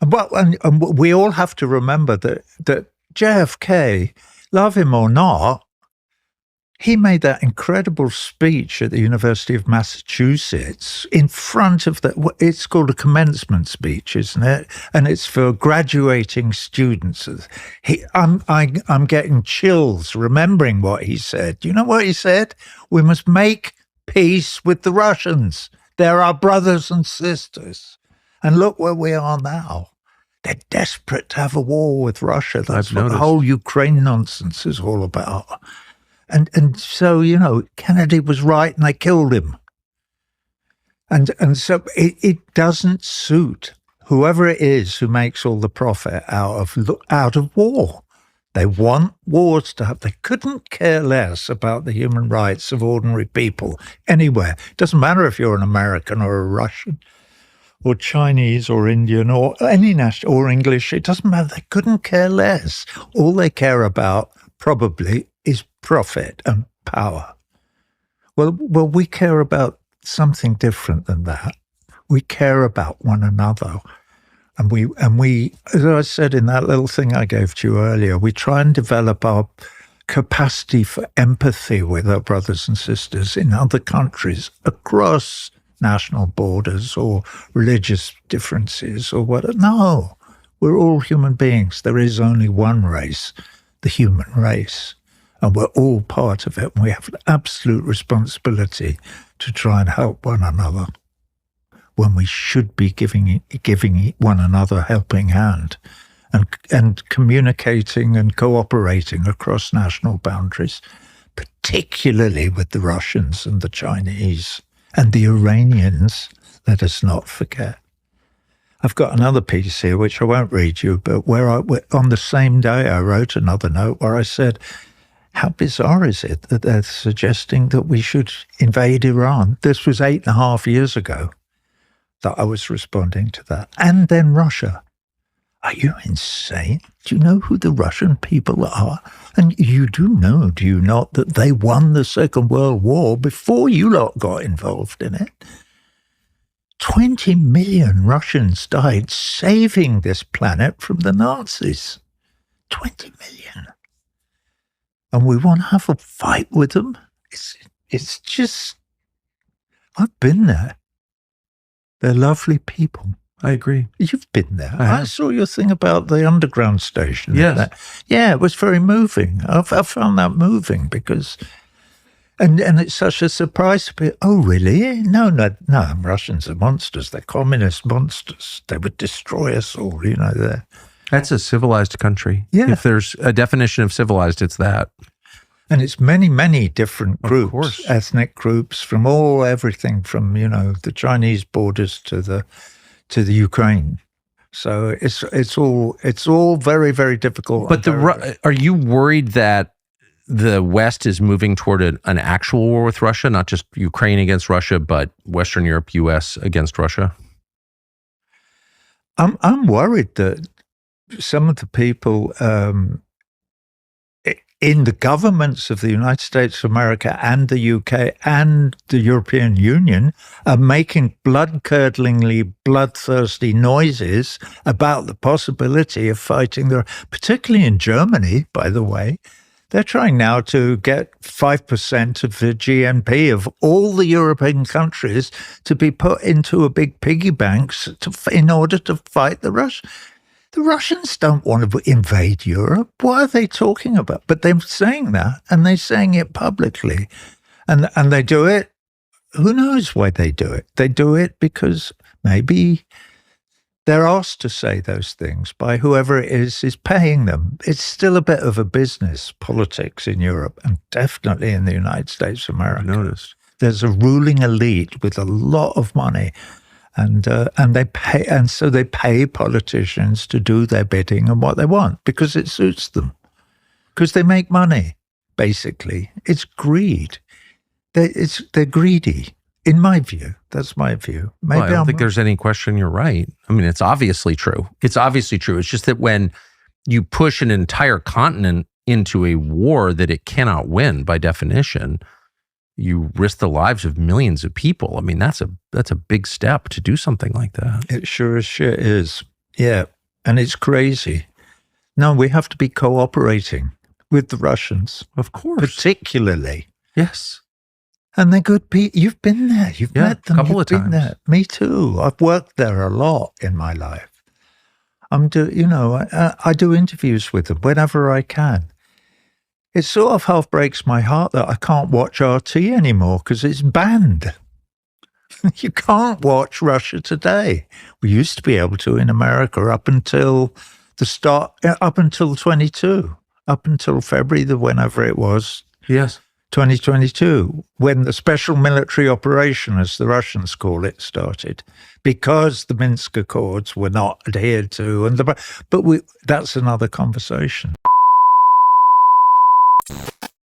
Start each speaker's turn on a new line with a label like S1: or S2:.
S1: And we all have to remember that JFK, love him or not, he made that incredible speech at the University of Massachusetts in front of it's called a commencement speech, isn't it? And it's for graduating students. I'm getting chills remembering what he said. Do you know what he said? We must make peace with the Russians. They're our brothers and sisters. And look where we are now. They're desperate to have a war with Russia. That's what the whole Ukraine nonsense is all about. And so, Kennedy was right and they killed him. And so it doesn't suit whoever it is who makes all the profit out of war. They want wars to have. They couldn't care less about the human rights of ordinary people anywhere. It doesn't matter if you're an American or a Russian or Chinese or Indian or any national or English. It doesn't matter. They couldn't care less. All they care about probably is profit and power. Well, we care about something different than that. We care about one another. And we, as I said in that little thing I gave to you earlier, we try and develop our capacity for empathy with our brothers and sisters in other countries across national borders or religious differences or what. No, we're all human beings. There is only one race, the human race. And we're all part of it. And we have an absolute responsibility to try and help one another when we should be giving one another a helping hand and communicating and cooperating across national boundaries, particularly with the Russians and the Chinese and the Iranians, let us not forget. I've got another piece here, which I won't read you, but where on the same day I wrote another note where I said, how bizarre is it that they're suggesting that we should invade Iran? This was 8.5 years ago that I was responding to that. And then Russia. Are you insane? Do you know who the Russian people are? And you do know, do you not, that they won the Second World War before you lot got involved in it? 20 million Russians died saving this planet from the Nazis. 20 million. And we want to have a fight with them? It's just, I've been there. They're lovely people.
S2: I agree.
S1: You've been there. I saw your thing about the underground station.
S2: Yes.
S1: Yeah, it was very moving. I found that moving because, and it's such a surprise to be, oh, really? No, Russians are monsters. They're communist monsters. They would destroy us all,
S2: That's a civilized country.
S1: Yeah.
S2: If there's a definition of civilized, it's that.
S1: And it's many, many different groups, ethnic groups from everything from, the Chinese borders to the Ukraine. So it's all very, very difficult.
S2: But are you worried that the West is moving toward an actual war with Russia, not just Ukraine against Russia, but Western Europe, US against Russia?
S1: I'm worried that some of the people in the governments of the United States of America and the UK and the European Union are making blood-curdlingly, bloodthirsty noises about the possibility of fighting particularly in Germany, by the way. They're trying now to get 5% of the GNP of all the European countries to be put into a big piggy banks in order to fight the Russians. The Russians don't want to invade Europe. What are they talking about? But they're saying that, and they're saying it publicly. And they do it. Who knows why they do it? They do it because maybe they're asked to say those things by whoever it is paying them. It's still a bit of a business politics in Europe, and definitely in the United States of America.
S2: I noticed.
S1: There's a ruling elite with a lot of money. And they pay, and so they pay politicians to do their bidding and what they want because it suits them, because they make money. Basically, it's greed. They're greedy, in my view. That's my view. Maybe
S2: I don't think there's any question. You're right. I mean, it's obviously true. It's just that when you push an entire continent into a war that it cannot win by definition, you risk the lives of millions of people. I mean, that's a big step to do something like that.
S1: It sure as shit is. Yeah, and it's crazy. No, we have to be cooperating with the Russians,
S2: Of course.
S1: particularly.
S2: Yes.
S1: And they're good people. You've been there. You've met them.
S2: A couple
S1: You've
S2: of
S1: been
S2: times.
S1: there. Me too. I've worked there a lot in my life. I do interviews with them whenever I can. It sort of half breaks my heart that I can't watch RT anymore because it's banned. You can't watch Russia Today. We used to be able to in America up until 22, up until February, whenever it was,
S2: Yes.
S1: 2022, when the special military operation, as the Russians call it, started, because the Minsk Accords were not adhered to. That's another conversation.